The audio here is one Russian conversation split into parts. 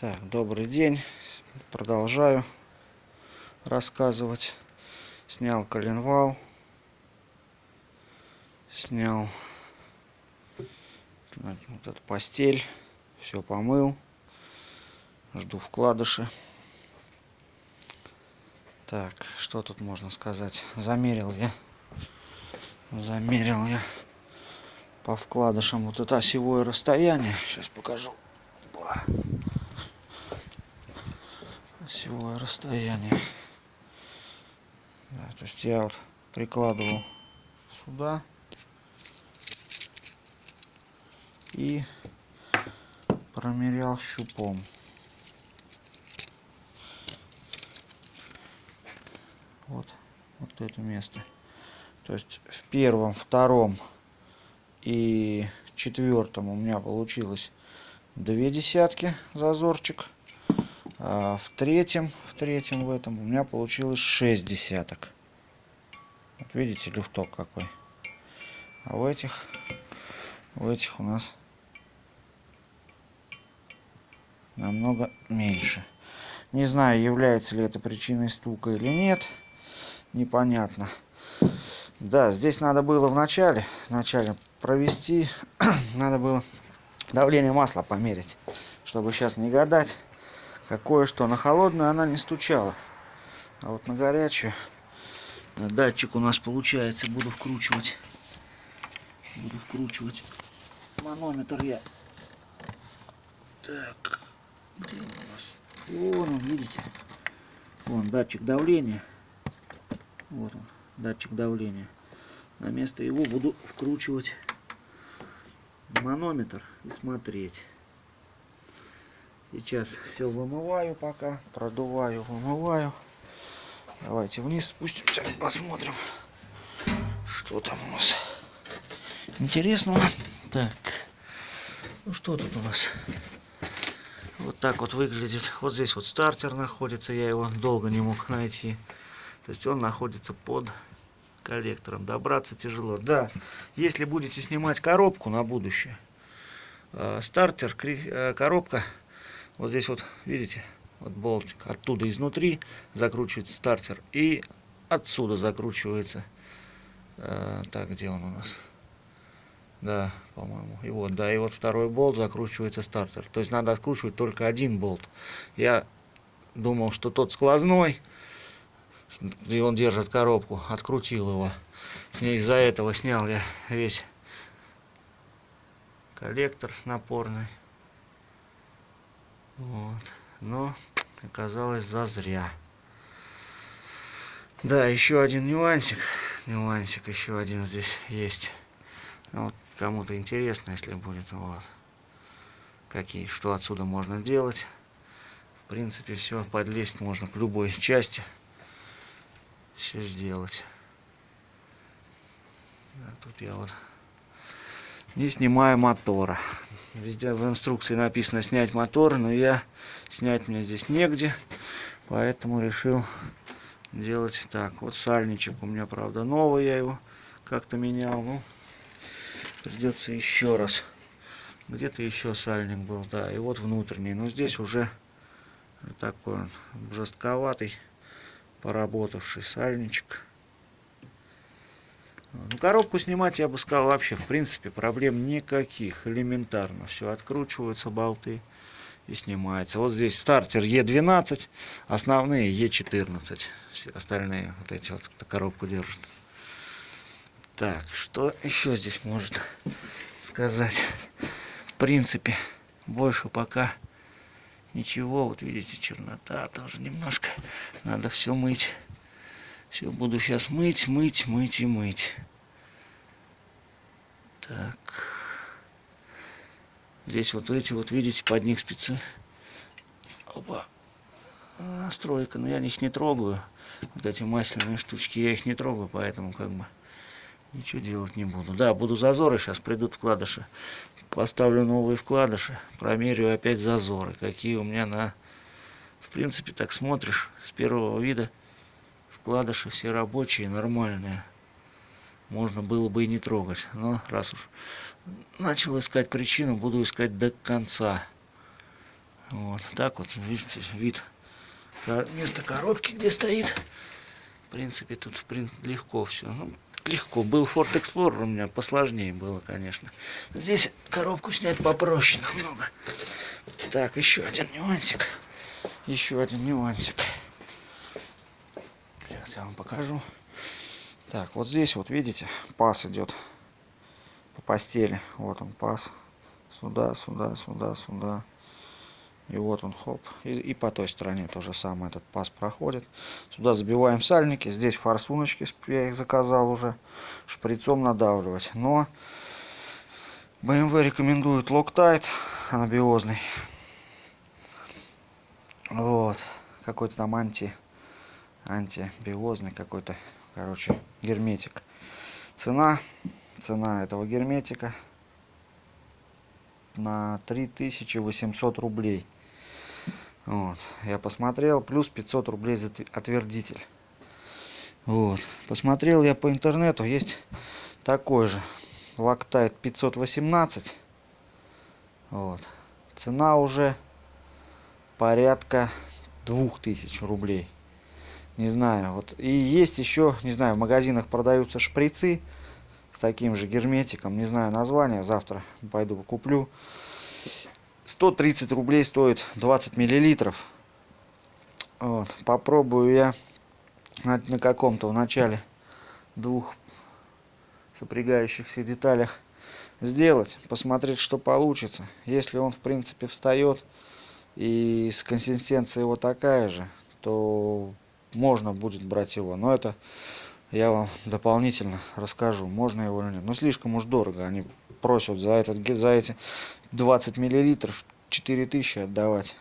Так, добрый день. Продолжаю рассказывать. Снял коленвал. Снял вот эту постель. Все помыл. Жду вкладыши. Так, что тут можно сказать? Замерил я по вкладышам вот это осевое расстояние. Сейчас покажу. Осевое расстояние. Да, то есть я вот прикладывал сюда и промерял щупом. Вот это место. То есть в первом, втором и четвертом у меня получилось 0,2 зазорчик. А в третьем в этом у меня получилось 0,6. Вот видите, люфток какой. А в этих у нас намного меньше. Не знаю, является ли это причиной стука или нет. Непонятно. Да, здесь надо было вначале провести, надо было давление масла померить, чтобы сейчас не гадать, какое что. На холодную она не стучала, а вот на горячую датчик у нас получается. Буду вкручивать манометр я. Так, где он у нас? Вон он, видите? Вон датчик давления. Вот он, датчик давления. На место его буду вкручивать манометр и смотреть. Сейчас все вымываю пока, продуваю, вымываю. Давайте вниз спустимся, посмотрим, что там у нас интересного. Так, ну что тут у нас? Вот так вот выглядит. Вот здесь вот стартер находится, я его долго не мог найти. То есть он находится под коллектором. Добраться тяжело. Да, если будете снимать коробку на будущее, стартер, коробка, вот здесь вот, видите, вот болтик, оттуда изнутри закручивается стартер, и отсюда закручивается, так, где он у нас? Да, по-моему. И вот, да, и вот второй болт закручивается стартер. То есть надо откручивать только один болт. Я думал, что тот сквозной, где он держит коробку, открутил его. Из-за этого снял я весь коллектор напорный. Вот. Но оказалось зазря. Да, еще один нюансик еще один здесь есть. Вот, кому-то интересно, если будет, вот, что отсюда можно сделать. В принципе, все, подлезть можно к любой части, все сделать. А тут я вот не снимаю мотора. Везде в инструкции написано снять мотор, но снять мне здесь негде, поэтому решил делать так. Вот сальничек у меня, правда, новый, я его как-то менял, ну, придется еще раз. Где-то еще сальник был, да, и вот внутренний, но здесь уже такой он жестковатый, поработавший сальничек. Ну, коробку снимать, я бы сказал, вообще, в принципе, проблем никаких. Элементарно. Все откручиваются болты и снимается. Вот здесь стартер Е12, основные Е14. Все остальные вот эти вот коробку держат. Так, что еще здесь можно сказать? В принципе, больше пока ничего. Вот видите, чернота тоже немножко. Надо все мыть. Все буду сейчас мыть и мыть. Так. Здесь вот эти вот, видите, под них спецы. Опа. Настройка, но я их не трогаю. Вот эти масляные штучки, я их не трогаю, поэтому как бы ничего делать не буду. Да, буду зазоры, сейчас придут вкладыши. Поставлю новые вкладыши, промерю опять зазоры, какие у меня В принципе, так смотришь, с первого вида вкладыши все рабочие, нормальные. Можно было бы и не трогать, но раз уж начал искать причину, буду искать до конца. Вот так вот, видите, вид место коробки, где стоит. В принципе, тут легко все. Ну, легко. Был Ford Explorer у меня, посложнее было, конечно. Здесь коробку снять попроще намного. Так, еще один нюансик. Еще один нюансик. Сейчас я вам покажу. Так, вот здесь вот, видите, паз идет по постели. Вот он, паз. Сюда, сюда, сюда, сюда. И вот он, хоп. И по той стороне то же самое, этот паз проходит. Сюда забиваем сальники. Здесь форсуночки, я их заказал уже. Шприцом надавливать. Но BMW рекомендует Loctite анабиозный. Вот. Какой-то там антибиозный какой-то, короче, герметик. Цена этого герметика на 3800 рублей. Вот. Я посмотрел, плюс 500 рублей за отвердитель. Вот. Посмотрел я по интернету, есть такой же Loctite 518. Вот. Цена уже порядка 2000 рублей. Не знаю. Вот. И есть еще, не знаю, в магазинах продаются шприцы с таким же герметиком. Не знаю название, завтра пойду куплю. 130 рублей стоит 20 миллилитров. Вот. Попробую я на каком-то в начале двух сопрягающихся деталях сделать, посмотреть, что получится. Если он, в принципе, встает и с консистенцией его такая же, то можно будет брать его. Но это я вам дополнительно расскажу, можно его или нет. Но слишком уж дорого. Они просят за эти 20 миллилитров 4000 отдавать.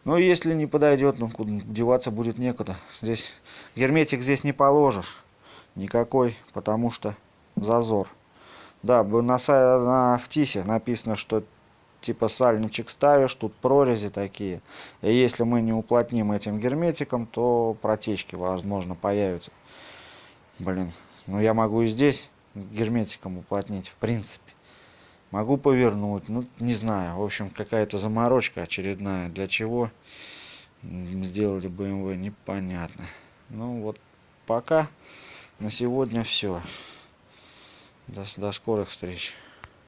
Но если не подойдет, ну куда деваться будет некуда. Здесь герметик здесь не положишь никакой, потому что зазор. Да, в ТИСе написано, что типа сальничек ставишь, тут прорези такие. И если мы не уплотним этим герметиком, то протечки, возможно, появятся. Блин, ну я могу и здесь герметиком уплотнить, в принципе. Могу повернуть, ну не знаю. В общем, какая-то заморочка очередная. Для чего сделали BMW, непонятно. Ну вот, пока на сегодня все. До скорых встреч.